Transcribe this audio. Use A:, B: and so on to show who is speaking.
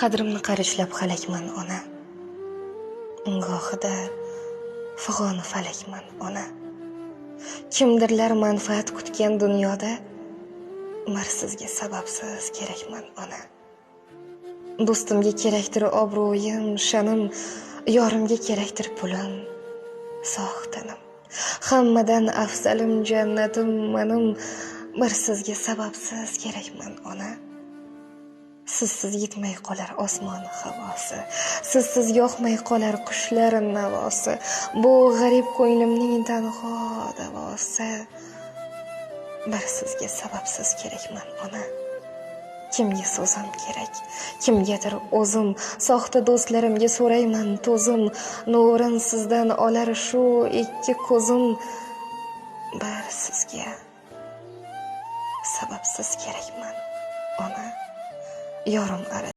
A: Qadrimni qarichlab halakman ona. Gohida fig'oni falakman ona. Kimdirlar manfaat kutgan dunyoda marsizga sababsiz kerakman ona. Do'stimga kerakdir obro'yim, sha'nim, yorimga kerakdir pulim, sog' tanim. Hammadan afzalim, jannatim menim, bir sizga sababsiz kerakman ona. Sizsiz yetmay qolar osmon havosi, sizsiz yoqmay qolar qushlar navosi. Bu g'arib ko'nglimning tanho davosi. Bir sizga sababsiz kerakman ona. Kimga so'zim kerak, kimgadir o'zim, soxta do'stlarimga so'rayman to'zim. Nurin sizdan olar shu ikki ko'zim. Bir sizga sababsiz kerakman ona. Yorim